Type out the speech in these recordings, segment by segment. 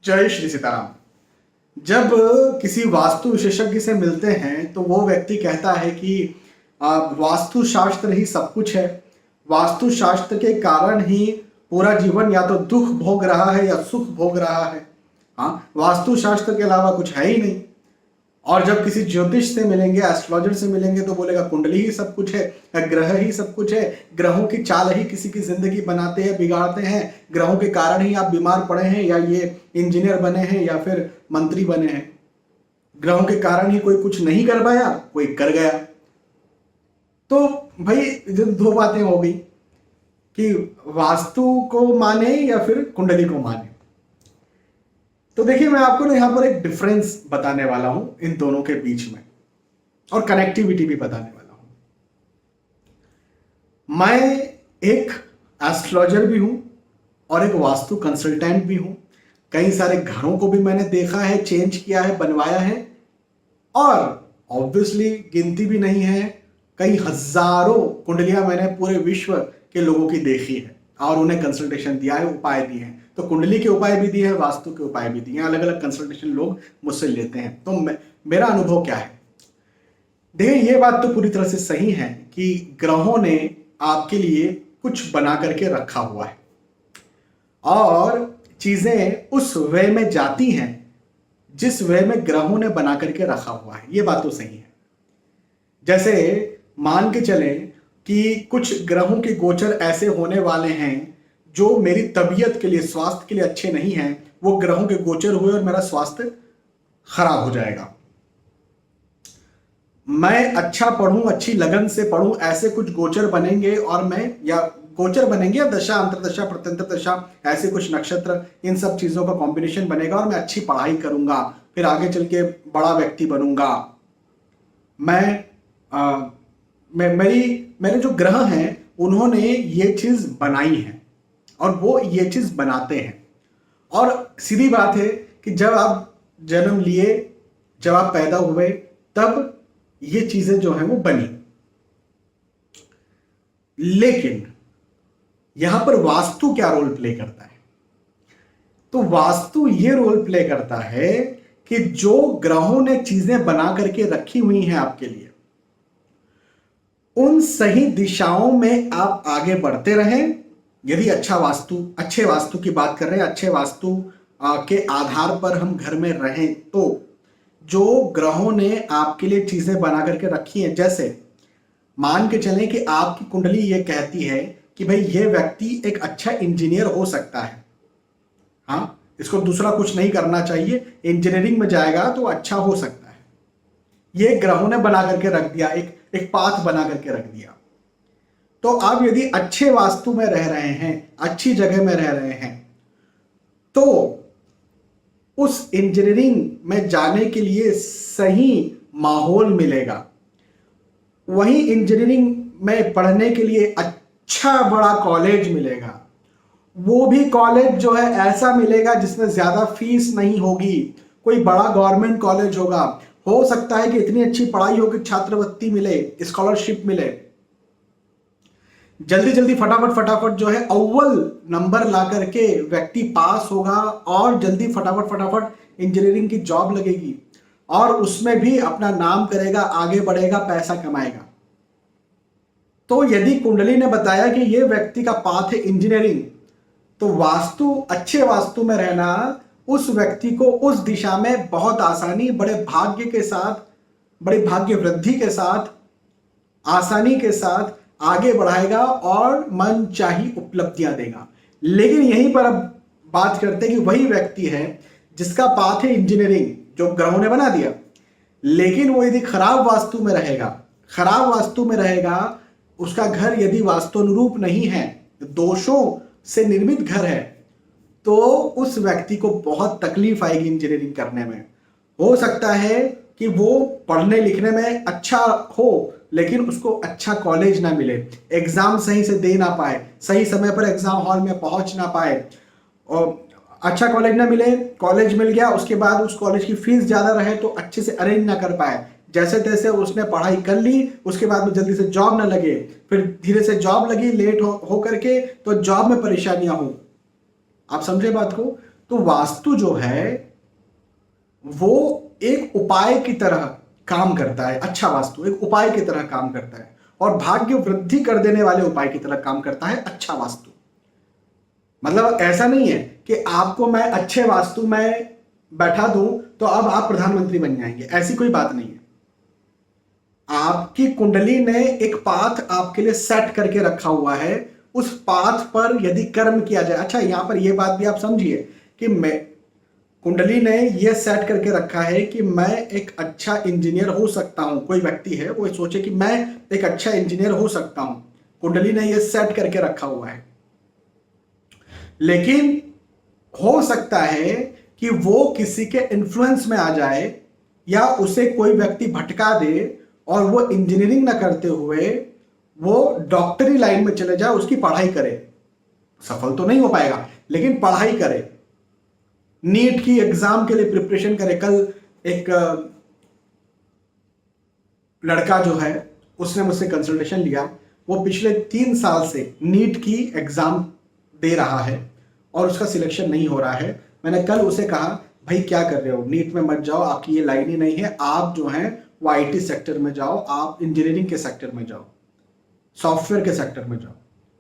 जय श्री सीताराम। जब किसी वास्तु विशेषज्ञ से मिलते हैं तो वो व्यक्ति कहता है कि वास्तु शास्त्र ही सब कुछ है। वास्तु शास्त्र के कारण ही पूरा जीवन या तो दुख भोग रहा है या सुख भोग रहा है। हाँ, वास्तु शास्त्र के अलावा कुछ है ही नहीं। और जब किसी ज्योतिष से मिलेंगे, एस्ट्रोलॉजर से मिलेंगे तो बोलेगा कुंडली ही सब कुछ है, ग्रह ही सब कुछ है, ग्रहों की चाल ही किसी की जिंदगी बनाते हैं, बिगाड़ते हैं, ग्रहों के कारण ही आप बीमार पड़े हैं या ये इंजीनियर बने हैं या फिर मंत्री बने हैं। ग्रहों के कारण ही कोई कुछ नहीं कर पाया, कोई कर गया। तो भाई जब दो बातें हो गई कि वास्तु को माने या फिर कुंडली को माने। तो देखिए, मैं आपको ना यहां पर एक डिफरेंस बताने वाला हूं इन दोनों के बीच में, और कनेक्टिविटी भी बताने वाला हूं। मैं एक एस्ट्रोलॉजर भी हूं और एक वास्तु कंसल्टेंट भी हूं। कई सारे घरों को भी मैंने देखा है, चेंज किया है, बनवाया है, और ऑब्वियसली गिनती भी नहीं है, कई हजारों कुंडलियां मैंने पूरे विश्व के लोगों की देखी है और उन्हें कंसल्टेशन दिया है, उपाय दिए हैं। तो कुंडली के उपाय भी दिए हैं, वास्तु के उपाय भी दिए हैं, अलग अलग कंसल्टेशन लोग मुझसे लेते हैं। तो मेरा अनुभव क्या है? देखिए, ये बात तो पूरी तरह से सही है कि ग्रहों ने आपके लिए कुछ बना करके रखा हुआ है और चीजें उस वे में जाती हैं जिस वे में ग्रहों ने बना करके रखा हुआ है। ये बात तो सही है। जैसे मान के चलें कि कुछ ग्रहों के गोचर ऐसे होने वाले हैं जो मेरी तबीयत के लिए, स्वास्थ्य के लिए अच्छे नहीं हैं। वो ग्रहों के गोचर हुए और मेरा स्वास्थ्य खराब हो जाएगा। मैं अच्छा पढ़ूं, अच्छी लगन से पढ़ूं, ऐसे कुछ गोचर बनेंगे और मैं, या गोचर बनेंगे या दशा, अंतरदशा, प्रत्यंतर दशा, ऐसे कुछ नक्षत्र, इन सब चीजों का कॉम्बिनेशन बनेगा और मैं अच्छी पढ़ाई करूंगा, फिर आगे चल के बड़ा व्यक्ति बनूंगा। मेरे जो ग्रह हैं उन्होंने ये चीज बनाई है और वो ये चीज बनाते हैं। और सीधी बात है कि जब आप जन्म लिए, जब आप पैदा हुए, तब ये चीजें जो हैं वो बनी। लेकिन यहां पर वास्तु क्या रोल प्ले करता है? तो वास्तु ये रोल प्ले करता है कि जो ग्रहों ने चीजें बना करके रखी हुई हैं आपके लिए, उन सही दिशाओं में आप आगे बढ़ते रहें। यदि अच्छे वास्तु की बात कर रहे हैं, अच्छे वास्तु के आधार पर हम घर में रहें, तो जो ग्रहों ने आपके लिए चीजें बना करके रखी हैं, जैसे मान के चलें कि आपकी कुंडली ये कहती है कि भाई ये व्यक्ति एक अच्छा इंजीनियर हो सकता है। हाँ, इसको दूसरा कुछ नहीं करना चाहिए, इंजीनियरिंग में जाएगा तो अच्छा हो सकता है। ये ग्रहों ने बना करके रख दिया, एक पाथ बना करके रख दिया। तो आप यदि अच्छे वास्तु में रह रहे हैं, अच्छी जगह में रह रहे हैं, तो उस इंजीनियरिंग में जाने के लिए सही माहौल मिलेगा। वहीं इंजीनियरिंग में पढ़ने के लिए अच्छा बड़ा कॉलेज मिलेगा। वो भी कॉलेज जो है ऐसा मिलेगा जिसमें ज्यादा फीस नहीं होगी, कोई बड़ा गवर्नमेंट कॉलेज होगा। हो सकता है कि इतनी अच्छी पढ़ाई हो कि छात्रवृत्ति मिले, स्कॉलरशिप मिले, जल्दी जल्दी फटाफट जो है अव्वल नंबर ला करके व्यक्ति पास होगा और जल्दी फटाफट इंजीनियरिंग की जॉब लगेगी और उसमें भी अपना नाम करेगा, आगे बढ़ेगा, पैसा कमाएगा। तो यदि कुंडली ने बताया कि ये व्यक्ति का पाथ है इंजीनियरिंग, तो अच्छे वास्तु में रहना उस व्यक्ति को उस दिशा में बहुत आसानी, बड़े भाग्य के साथ, बड़े भाग्य वृद्धि के साथ, आसानी के साथ आगे बढ़ाएगा और मन चाही उपलब्धियां देगा। लेकिन यहीं पर अब बात करते हैं कि वही व्यक्ति है जिसका पाथ है इंजीनियरिंग, जो ग्रहों ने बना दिया, लेकिन वो यदि खराब वास्तु में रहेगा, उसका घर यदि वास्तु अनुरूप नहीं है, दोषों से निर्मित घर है, तो उस व्यक्ति को बहुत तकलीफ आएगी इंजीनियरिंग करने में। हो सकता है कि वो पढ़ने लिखने में अच्छा हो लेकिन उसको अच्छा कॉलेज ना मिले, एग्जाम सही से दे ना पाए, सही समय पर एग्जाम हॉल में पहुंच ना पाए, और अच्छा कॉलेज ना मिले, कॉलेज मिल गया उसके बाद उस कॉलेज की फीस ज्यादा रहे तो अच्छे से अरेंज ना कर पाए, जैसे तैसे उसने पढ़ाई कर ली, उसके बाद में जल्दी से जॉब ना लगे, फिर धीरे से जॉब लगी लेट हो करके, तो जॉब में परेशानियां हो। आप समझे बात को? तो वास्तु जो है वो एक उपाय की तरह काम करता है। अच्छा वास्तु एक उपाय की तरह काम करता है और भाग्य वृद्धि कर देने वाले उपाय की तरह काम करता है अच्छा वास्तु। मतलब ऐसा नहीं है कि आपको मैं अच्छे वास्तु में बैठा दूं तो अब आप प्रधानमंत्री बन जाएंगे, ऐसी कोई बात नहीं है। आपकी कुंडली ने एक पाथ आपके लिए सेट करके रखा हुआ है, उस पाथ पर यदि कर्म किया जाए। अच्छा, यहां पर यह बात भी आप समझिए कि मैं कुंडली ने यह सेट करके रखा है कि मैं एक अच्छा इंजीनियर हो सकता हूं। कोई व्यक्ति है वो सोचे कि मैं एक अच्छा इंजीनियर हो सकता हूं, कुंडली ने यह सेट करके रखा हुआ है। लेकिन हो सकता है कि वो किसी के इन्फ्लुएंस में आ जाए या उसे कोई व्यक्ति भटका दे और वो इंजीनियरिंग ना करते हुए वो डॉक्टरी लाइन में चले जाए, उसकी पढ़ाई करे। सफल तो नहीं हो पाएगा लेकिन पढ़ाई करे, नीट की एग्जाम के लिए प्रिपरेशन करे। कल एक लड़का जो है उसने मुझसे कंसल्टेशन लिया, वो पिछले 3 साल से नीट की एग्जाम दे रहा है और उसका सिलेक्शन नहीं हो रहा है। मैंने कल उसे कहा, भाई क्या कर रहे हो, नीट में मत जाओ, आपकी ये लाइन ही नहीं है, आप जो है वो आईटी सेक्टर में जाओ, आप इंजीनियरिंग के सेक्टर में जाओ, सॉफ्टवेयर के सेक्टर में जाओ।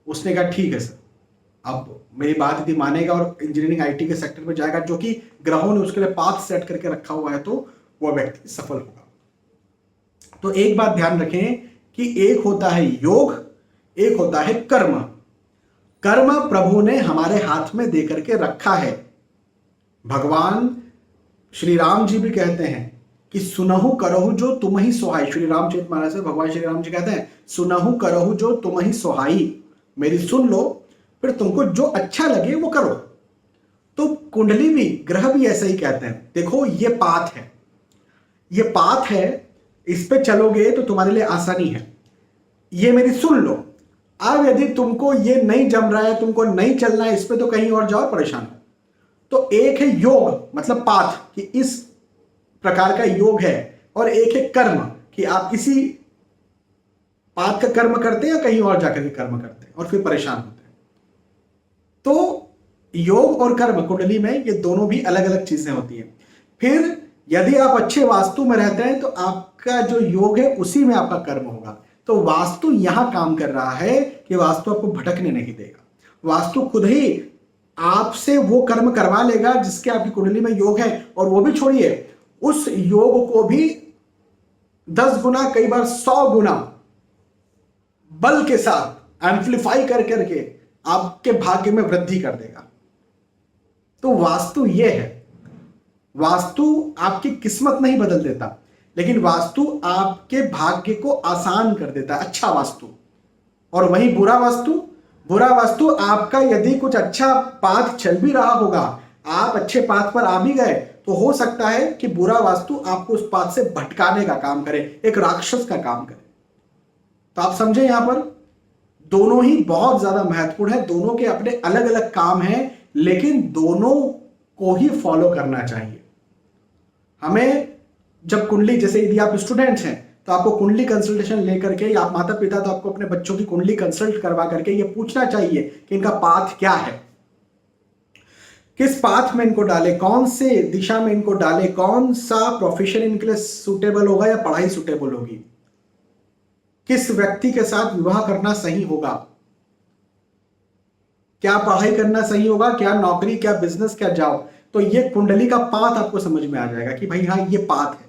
उसने कहा ठीक है सर। अब मेरी बात यदि मानेगा और इंजीनियरिंग आईटी के सेक्टर में जाएगा जो कि ग्रहों ने उसके लिए पाथ सेट करके रखा हुआ है, तो वह व्यक्ति सफल होगा। तो एक बात ध्यान रखें कि एक होता है योग, एक होता है कर्म। कर्म प्रभु ने हमारे हाथ में दे करके रखा है। भगवान श्री राम जी भी कहते हैं कि सुनहु करहु जो तुम ही सोहाई। श्री रामचरित मानस से भगवान श्री राम जी कहते हैं सुनहु करहु जो तुम ही सोहाई, मेरी सुन लो फिर तुमको जो अच्छा लगे वो करो। तो कुंडली भी, ग्रह भी ऐसा ही कहते हैं। देखो ये पाथ है, ये पाथ है, इस पे चलोगे तो तुम्हारे लिए आसानी है, ये मेरी सुन लो। अब यदि तुमको ये नहीं जम रहा है, तुमको नहीं चलना है इस पे, तो कहीं और जाओ, परेशान हो। तो एक है योग मतलब पाथ कि इस प्रकार का योग है, और एक है कर्म कि आप इसी पाथ का कर्म करते हैं या कहीं और जाकर के कर्म करते हैं और फिर परेशान होते हैं। तो योग और कर्म कुंडली में ये दोनों भी अलग अलग चीजें होती हैं। फिर यदि आप अच्छे वास्तु में रहते हैं तो आपका जो योग है उसी में आपका कर्म होगा। तो वास्तु यहां काम कर रहा है कि वास्तु आपको भटकने नहीं देगा। वास्तु खुद ही आपसे वो कर्म करवा लेगा जिसके आपकी कुंडली में योग है, और वो भी छोड़िए, उस योग को भी 10 गुना, कई बार 100 गुना बल के साथ एम्पलीफाई कर करके आपके भाग्य में वृद्धि कर देगा। तो वास्तु ये है। वास्तु आपकी किस्मत नहीं बदल देता, लेकिन वास्तु आपके भाग्य को आसान कर देता है, अच्छा वास्तु। और वहीं बुरा वास्तु, बुरा वास्तु आपका यदि कुछ अच्छा पाथ चल भी रहा होगा, आप अच्छे पाथ पर आ भी गए, तो हो सकता है कि बुरा वास्तु आपको उस पाथ से भटकाने का काम करे, एक राक्षस का काम करे। तो आप समझे, यहां पर दोनों ही बहुत ज्यादा महत्वपूर्ण है, दोनों के अपने अलग अलग काम हैं, लेकिन दोनों को ही फॉलो करना चाहिए। हमें जब कुंडली, जैसे यदि आप स्टूडेंट्स हैं तो आपको कुंडली कंसल्टेशन लेकर के, या आप माता पिता तो आपको अपने बच्चों की कुंडली कंसल्ट करवा करके ये पूछना चाहिए कि इनका पाथ क्या है, किस पाथ में इनको डाले, कौन से दिशा में इनको डाले, कौन सा प्रोफेशन इनके लिए सुटेबल होगा या पढ़ाई सुटेबल होगी, किस व्यक्ति के साथ विवाह करना सही होगा, क्या पढ़ाई करना सही होगा, क्या नौकरी, क्या बिजनेस, क्या जॉब। तो ये कुंडली का पाथ आपको समझ में आ जाएगा कि भाई हाँ ये पाथ है,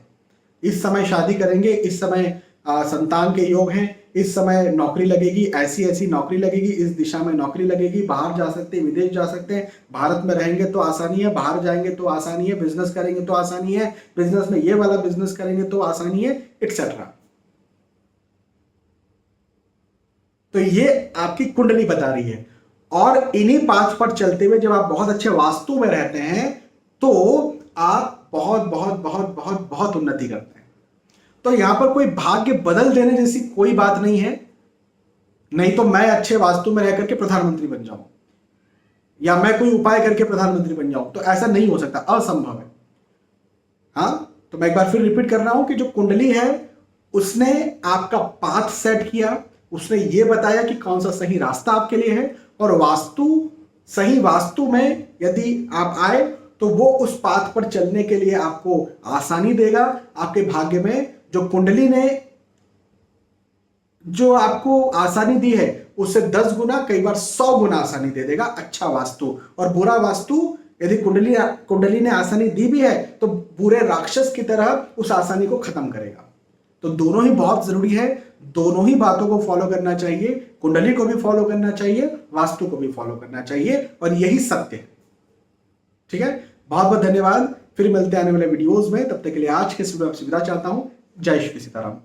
इस समय शादी करेंगे, इस समय संतान के योग हैं, इस समय नौकरी लगेगी, ऐसी ऐसी नौकरी लगेगी, इस दिशा में नौकरी लगेगी, बाहर जा सकते हैं, विदेश जा सकते हैं, भारत में रहेंगे तो आसानी है, बाहर जाएंगे तो आसानी है, बिजनेस करेंगे तो आसानी है, बिजनेस में ये वाला बिजनेस करेंगे तो आसानी है, एक्सेट्रा। तो ये आपकी कुंडली बता रही है। और इन्हीं पाथ पर चलते हुए जब आप बहुत अच्छे वास्तु में रहते हैं तो आप बहुत बहुत बहुत बहुत बहुत उन्नति करते हैं। तो यहां पर कोई भाग्य बदल देने जैसी कोई बात नहीं है। नहीं तो मैं अच्छे वास्तु में रह करके प्रधानमंत्री बन जाऊं या मैं कोई उपाय करके प्रधानमंत्री बन जाऊं, तो ऐसा नहीं हो सकता, असंभव है। हाँ, तो मैं एक बार फिर रिपीट कर रहा हूं कि जो कुंडली है उसने आपका पाथ सेट किया, उसने ये बताया कि कौन सा सही रास्ता आपके लिए है, और वास्तु सही वास्तु में यदि आप आए तो वो उस पाथ पर चलने के लिए आपको आसानी देगा। आपके भाग्य में जो कुंडली ने जो आपको आसानी दी है उससे 10 गुना, कई बार 100 गुना आसानी दे देगा अच्छा वास्तु। और बुरा वास्तु यदि कुंडली ने आसानी दी भी है तो बुरे राक्षस की तरह उस आसानी को खत्म करेगा। तो दोनों ही बहुत जरूरी है, दोनों ही बातों को फॉलो करना चाहिए। कुंडली को भी फॉलो करना चाहिए, वास्तु को भी फॉलो करना चाहिए, और यही सत्य है। ठीक है, बहुत बहुत धन्यवाद। फिर मिलते हैं आने वाले वीडियोस में, तब तक के लिए आज के वीडियो आपसे विदा चाहता हूं। जय श्री सीताराम।